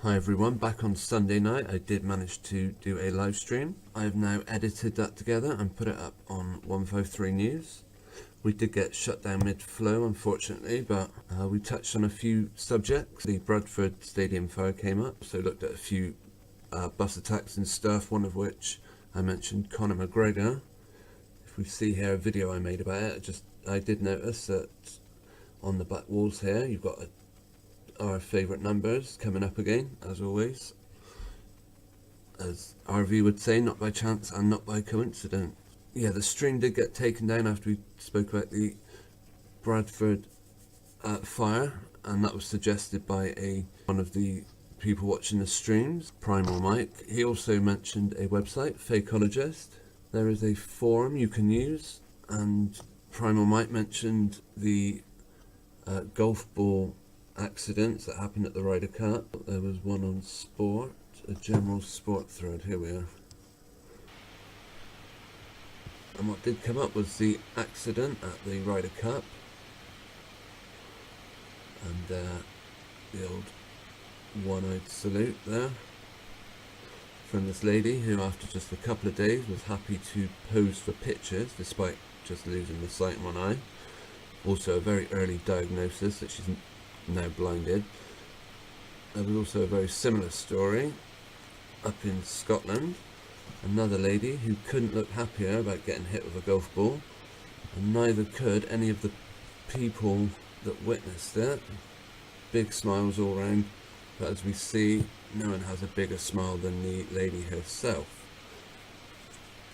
Hi everyone, back on Sunday night I did manage to do a live stream. I have now edited that together and put it up on 153 News. We did get shut down mid-flow unfortunately, but we touched on a few subjects. The Bradford Stadium fire came up, so looked at a few bus attacks and stuff, one of which I mentioned Conor McGregor. If we see here a video I made about it, I did notice that on the back walls here you've got our favourite numbers coming up again, as always. As RV would say, not by chance and not by coincidence. Yeah, the stream did get taken down after we spoke about the Bradford fire, and that was suggested by one of the people watching the streams, Primal Mike. He also mentioned a website, Fakeologist. There is a forum you can use, and Primal Mike mentioned the golf ball accidents that happened at the Ryder Cup. There was one on sport, a general sport thread. Here we are. And what did come up was the accident at the Ryder Cup, and the old one-eyed salute there from this lady who, after just a couple of days, was happy to pose for pictures despite just losing the sight in one eye. Also a very early diagnosis that she's now blinded. There was also a very similar story up in Scotland. Another lady who couldn't look happier about getting hit with a golf ball, and neither could any of the people that witnessed it. Big smiles all round, but as we see, no one has a bigger smile than the lady herself.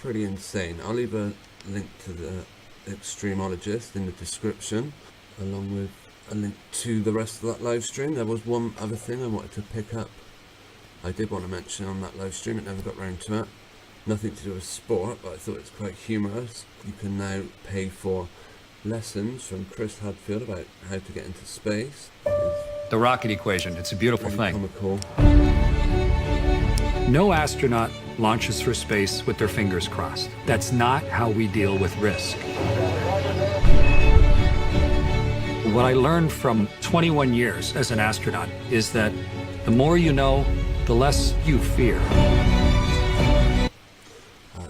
Pretty insane. I'll leave a link to the extremologist in the description, along with a link to the rest of that live stream. There was one other thing I wanted to pick up. I did want to mention on that live stream, it never got round to it. Nothing to do with sport, but I thought it's quite humorous. You can now pay for lessons from Chris Hadfield about how to get into space. The rocket equation, it's a beautiful Really thing. comical. No astronaut launches for space with their fingers crossed. That's not how we deal with risk. What I learned from 21 years as an astronaut is that the more you know, the less you fear.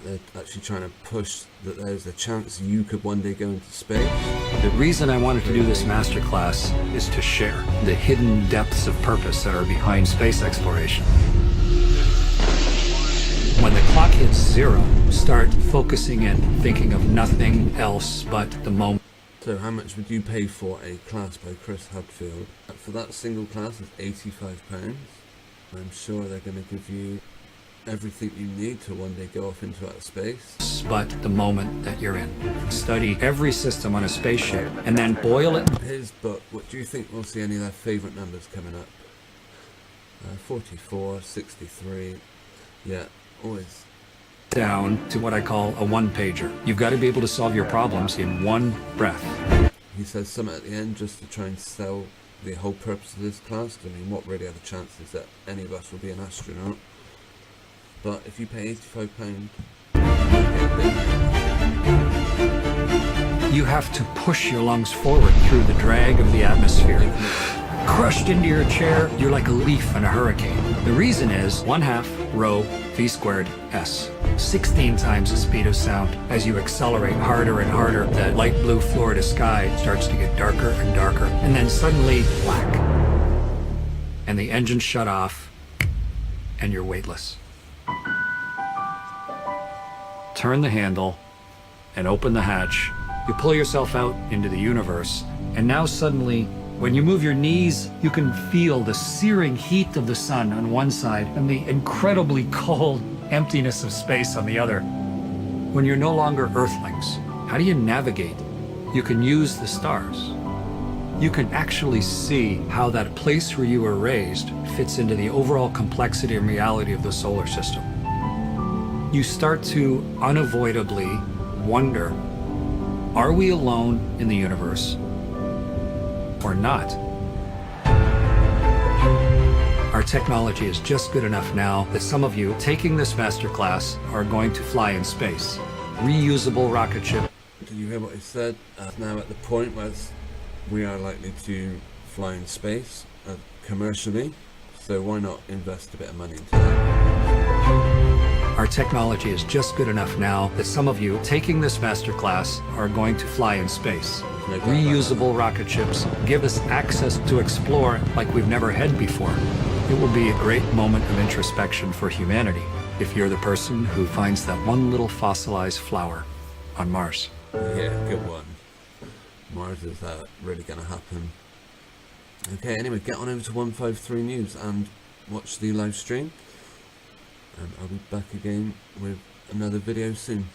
They're actually trying to push that there's a chance you could one day go into space. The reason I wanted to do this masterclass is to share the hidden depths of purpose that are behind space exploration. When the clock hits 0, start focusing in, thinking of nothing else but the moment. So how much would you pay for a class by Chris Hadfield? For that single class is £85. I'm sure they're going to give you everything you need to one day go off into outer space. But the moment that you're in. Study every system on a spaceship and then boil it. His book, what do you think we'll see any of their favourite numbers coming up? 44, 63, yeah, always. Down to what I call a one-pager. You've got to be able to solve your problems in one breath. He says something at the end just to try and sell the whole purpose of this class. I mean, what really are the chances that any of us will be an astronaut? But if you pay £85, you have to push your lungs forward through the drag of the atmosphere. Crushed into your chair, you're like a leaf in a hurricane. The reason is 1/2 rho v squared s. 16 times the speed of sound. As you accelerate harder and harder, the light blue Florida sky starts to get darker and darker, and then suddenly black. And the engine shut off, and you're weightless. Turn the handle and open the hatch. You pull yourself out into the universe, and now suddenly, when you move your knees, you can feel the searing heat of the sun on one side and the incredibly cold emptiness of space on the other. When you're no longer Earthlings, how do you navigate? You can use the stars. You can actually see how that place where you were raised fits into the overall complexity and reality of the solar system. You start to unavoidably wonder, are we alone in the universe or not? Our technology is just good enough now that some of you taking this masterclass are going to fly in space. Reusable rocket ship. Did you hear what he said? Now at the point where we are likely to fly in space commercially. So why not invest a bit of money into that? Our technology is just good enough now that some of you taking this masterclass are going to fly in space. No doubt about Reusable rocket ships give us access to explore like we've never had before. It will be a great moment of introspection for humanity if you're the person who finds that one little fossilized flower on Mars. Yeah, good one. Mars, is that really going to happen? Okay, anyway, get on over to 153 News and watch the live stream. And I'll be back again with another video soon.